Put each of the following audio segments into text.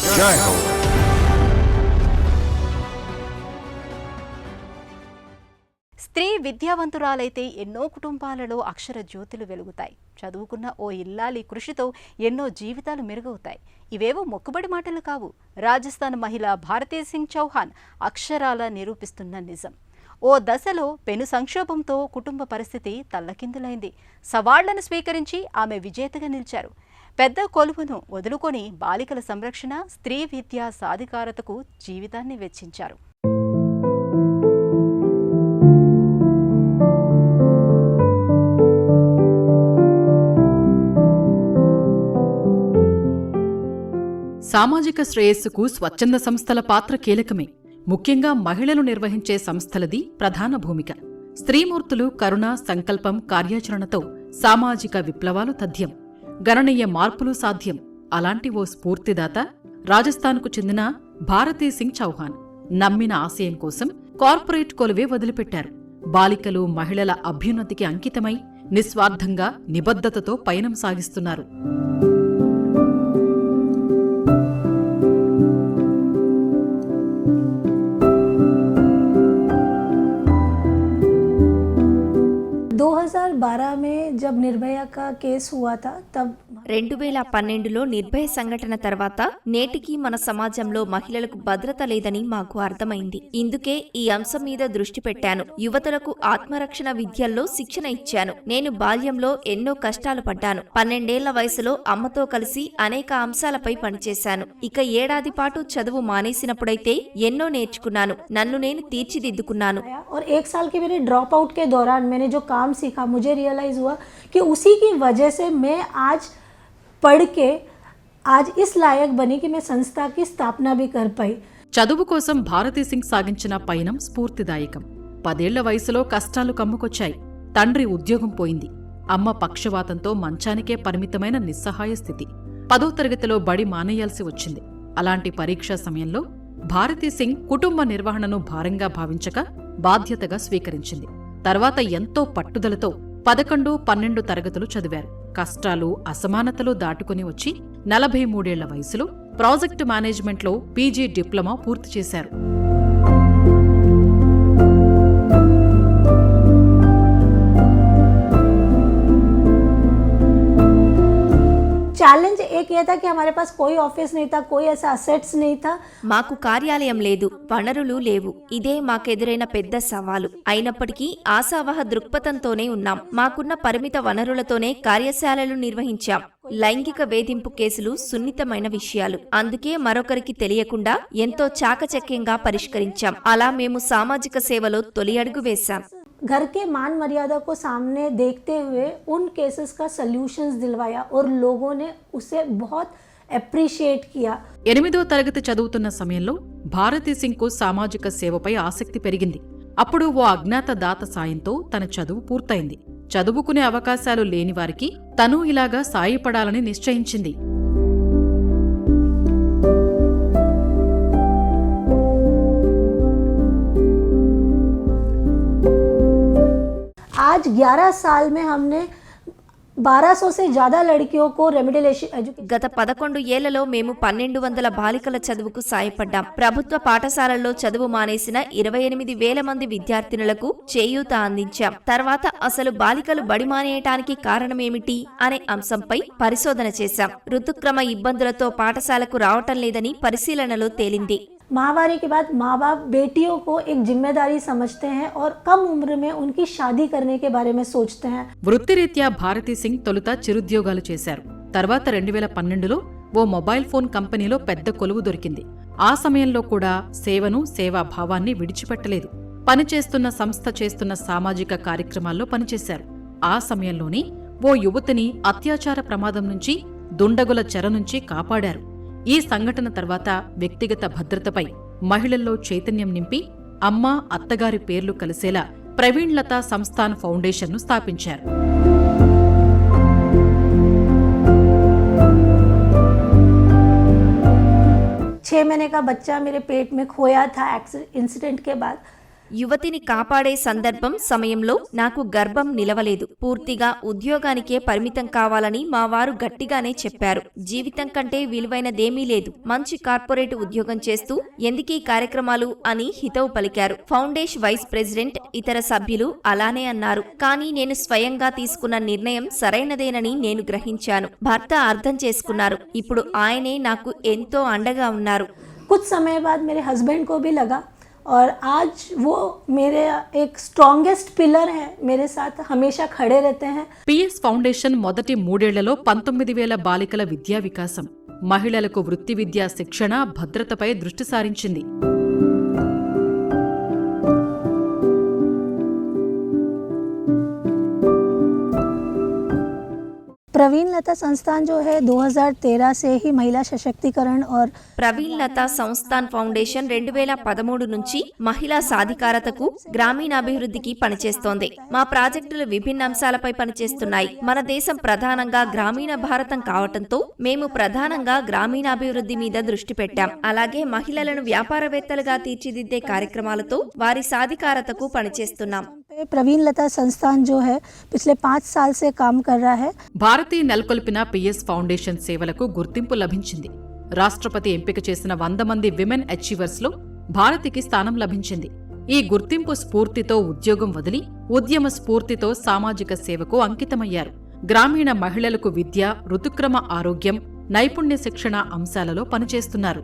జై హో. స్త్రీ విద్యావంతురాలైతే ఎన్నో కుటుంబాలలో అక్షర జ్యోతులు వెలుగుతాయి. చదువుకున్న ఓ ఇల్లాలి కృషితో ఎన్నో జీవితాలు మెరుగవుతాయి. ఇవేవో మొక్కుబడి మాటలు కావు. రాజస్థాన్ మహిళ భారతీ సింగ్ చౌహాన్ అక్షరాల నిరూపిస్తున్న నిజం. ఓ దశలో పెను సంక్షోభంతో కుటుంబ పరిస్థితి తల్లకిందులైంది. సవాళ్లను స్వీకరించి ఆమె విజేతగా నిలిచారు. పెద్ద కొలువును వదులుకొని బాలికల సంరక్షణ, స్త్రీ విద్యా సాధికారతకు జీవితాన్ని వెచ్చించారు. సామాజిక శ్రేయస్సుకు స్వచ్ఛంద సంస్థల పాత్ర కీలకమే. ముఖ్యంగా మహిళలు నిర్వహించే సంస్థలది ప్రధాన భూమిక. స్త్రీమూర్తులు కరుణ, సంకల్పం, కార్యాచరణతో సామాజిక విప్లవాలు తథ్యం. గణనీయ మార్పులు సాధ్యం. అలాంటి ఓ స్ఫూర్తిదాత రాజస్థాన్కు చెందిన భారతీ సింగ్ చౌహాన్. నమ్మిన ఆశయం కోసం కార్పొరేట్ కొలువే వదిలిపెట్టారు. బాలికలు, మహిళల అభ్యున్నతికి అంకితమై నిస్వార్థంగా, నిబద్ధతతో పయనం సాగిస్తున్నారు. में जब निर्भया का केस हुआ था तब 2012లో నిర్భయ సంఘటన తర్వాత నేటికి మన సమాజంలో మహిళలకు భద్రత లేదని మాకు అర్థమైంది. ఇందుకే ఈ అంశం మీద దృష్టి పెట్టాను. యువతులకు ఆత్మరక్షణ విద్యల్లో శిక్షణ ఇచ్చాను. నేను బాల్యంలో ఎన్నో కష్టాలు పడ్డాను. 12 ఏళ్ల వయసులో అమ్మతో కలిసి అనేక అంశాలపై పనిచేశాను. ఇక ఏడాది పాటు చదువు మానేసినప్పుడైతే ఎన్నో నేర్చుకున్నాను. నన్ను నేను తీర్చిదిద్దుకున్నాను. और 1 साल के मेरे ड्रॉप आउट के दौरान मैंने जो काम सीखा, मुझे रियलाइज हुआ कि उसी की वजह से मैं आज पढ़ के आज इस लायक बनी कि मैं संस्था की स्थापना भी कर पाई. చదువు కోసం భారతీ సింగ్ సాగించిన పయనం స్ఫూర్తిదాయకం. 10 ఏళ్ల వయసులో కష్టాలు కమ్ముకొచ్చాయి. తండ్రి ఉద్యోగం పోయింది. అమ్మ పక్షవాతంతో మంచానికే పరిమితమైన నిస్సహాయ స్థితి. 10వ తరగతిలో బడి మానేయాల్సి వచ్చింది. అలాంటి పరీక్షా సమయంలో భారతీ సింగ్ కుటుంబ నిర్వహణను భారంగా భావించక బాధ్యతగా స్వీకరించింది. తర్వాత ఎంతో పట్టుదలతో 11, 12 తరగతులు చదివారు. కష్టాలు, అసమానతలు దాటుకుని వచ్చి 43 ఏళ్ల వయసులో ప్రాజెక్టు మేనేజ్మెంట్లో పీజీ డిప్లొమా పూర్తి చేశారు. चैलेंज एक ये था कि हमारे पास कोई ऑफिस नहीं था, कोई ऐसा असेट्स नहीं था. మాకు కార్యాలయం లేదు, వనరులు లేవు. ఇదే మాకెదురైన పెద్ద సవాలు. అయినప్పటికీ ఆశావహ దృక్పథంతోనే ఉన్నాం. మాకున్న పరిమిత వనరులతోనే కార్యశాలలు నిర్వహించాం. లైంగిక వేధింపు కేసులు సున్నితమైన విషయాలు. అందుకే మరొకరికి తెలియకుండా ఎంతో చాకచక్యంగా పరిష్కరించాం. అలా మేము సామాజిక సేవలో తొలి అడుగు వేశాం. घर के मान मर्यादा को सामने देखते हुए उन केसेस का सॉल्यूशंस दिलवाया और लोगों ने उसे बहुत अप्रिशिएट किया. 8వ తరగతి చదువుతున్న సమయంలో భారతీ సింగ్కు సామాజిక సేవపై ఆసక్తి పెరిగింది. అప్పుడు ఓ అజ్ఞాత దాత సాయంతో తన చదువు పూర్తయింది. చదువుకునే అవకాశాలు లేనివారికి తనూ ఇలాగా సాయపడాలని నిశ్చయించింది. आज 11 साल में हमने 1200 से ज्यादा लड़कियों को रेमिडिएशन एजुकेशन. గత 11 ఏళ్లలో మేము 1200 బాలికల చదువుకు సాయపడ్డాం. ప్రభుత్వ పాఠశాలల్లో చదువు మానేసిన 28,000 మంది విద్యార్థినులకు చేయూత అందించాం. తర్వాత అసలు బాలికలు బడి మానేయటానికి కారణమేమిటి అనే అంశంపై పరిశోధన చేశాం. ఋతుక్రమ ఇబ్బందులతో పాఠశాలకు రావటం లేదని పరిశీలనలో తేలింది. महावारी के बाद माँ बाप बेटियों को एक जिम्मेदारी समझते हैं और कम उम्र में उनकी शादी करने के बारे में सोचते हैं. వృత్తిరీత్యా భారతీ సింగ్ తొలుత చిరుద్యోగాలు చేశారు. తర్వాత 2012లో ఓ మొబైల్ ఫోన్ కంపెనీలో పెద్ద కొలువు దొరికింది. ఆ సమయంలో కూడా సేవను, సేవాభావాన్ని విడిచిపెట్టలేదు. పనిచేస్తున్న సంస్థ చేస్తున్న సామాజిక కార్యక్రమాల్లో పనిచేశారు. ఆ సమయంలోనే ఓ యువతిని అత్యాచార ప్రమాదం నుంచి, దుండగుల చెర నుంచి కాపాడారు. ఈ సంఘటన తర్వాత వ్యక్తిగత భద్రతపై మహిళల్లో చైతన్యం నింపి అమ్మ, అత్తగారి పేర్లు కలిసేలా ప్రవీణ్ లతా సంస్థాన్ ఫౌండేషన్ను స్థాపించారు. छह महीने का बच्चा मेरे पेट में खोया था इंसिडेंट के बाद. యువతిని కాపాడే సందర్భం సమయంలో నాకు గర్భం నిలవలేదు. పూర్తిగా ఉద్యోగానికే పరిమితం కావాలని మా వారు గట్టిగానే చెప్పారు. జీవితం కంటే విలువైనదేమీ లేదు, మంచి కార్పొరేట్ ఉద్యోగం చేస్తూ ఎందుకీ కార్యక్రమాలు అని హితవు పలికారు. ఫౌండేషన్ వైస్ ప్రెసిడెంట్ ఇతర సభ్యులు అలానే అన్నారు. కానీ నేను స్వయంగా తీసుకున్న నిర్ణయం సరైనదేనని నేను గ్రహించాను. భర్త అర్థం చేసుకున్నారు. ఇప్పుడు ఆయనే నాకు ఎంతో అండగా ఉన్నారు. कुछ समय बाद मेरे हस्बैंड को भी लगा और आज वो मेरे एक स्ट्रॉन्गेस्ट पिलर है, मेरे साथ हमेशा खड़े रहते हैं. పిఎస్ ఫౌండేషన్ మొదటి 3 ఏళ్లలో 19,000 బాలికల విద్యా వికాసం, మహిళలకు వృత్తి విద్యా శిక్షణ, భద్రతపై దృష్టి సారించింది. प्रवीण लता संस्थान जो है 2013 से ही महिला सशक्तिकरण और ప్రవీణ్ లతా సంస్థాన్ ఫౌండేషన్ 2013 నుంచి మహిళా సాధికారతకు, గ్రామీణాభివృద్ధికి పనిచేస్తోంది. మా ప్రాజెక్టులు విభిన్న అంశాలపై పనిచేస్తున్నాయి. మన దేశం ప్రధానంగా గ్రామీణ భారతం కావటంతో మేము ప్రధానంగా గ్రామీణాభివృద్ధి మీద దృష్టి పెట్టాం. అలాగే మహిళలను వ్యాపారవేత్తలుగా తీర్చిదిద్దే కార్యక్రమాలతో వారి సాధికారతకు పనిచేస్తున్నాం. प्रवीण लता संस्थान जो है पिछले 5 साल से काम कर रहा है. భారతి నెలకొల్పిన పిఎస్ ఫౌండేషన్ సేవలకు గుర్తింపు లభించింది. రాష్ట్రపతి ఎంపిక చేసిన 100 మంది విమెన్ అచీవర్స్లో భారతికి స్థానం లభించింది. ఈ గుర్తింపు స్ఫూర్తితో ఉద్యోగం వదిలి ఉద్యమ స్ఫూర్తితో సామాజిక సేవకు అంకితమయ్యారు. గ్రామీణ మహిళలకు విద్య, ఋతుక్రమ ఆరోగ్యం, నైపుణ్య శిక్షణ అంశాలలో పనిచేస్తున్నారు.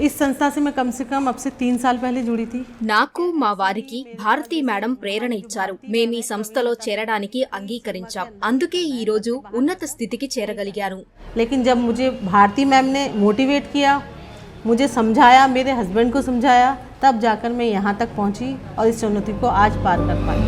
इस संस्था से मैं कम से कम अब से 3 साल पहले जुड़ी थी. నాకు మా వారికి భారతీ మేడం ప్రేరణ ఇచ్చారు. మేము ఈ సంస్థలో చేరడానికి అంగీకరించాం. అందుకే ఈ రోజు ఉన్నత స్థితికి చేరగలిగాను. लेकिन जब मुझे भारती मैम ने मोटिवेट किया, मुझे समझाया, मेरे हस्बैंड को समझाया, तब जाकर मैं यहाँ तक पहुँची और इस चुनौती को आज पार कर पाई.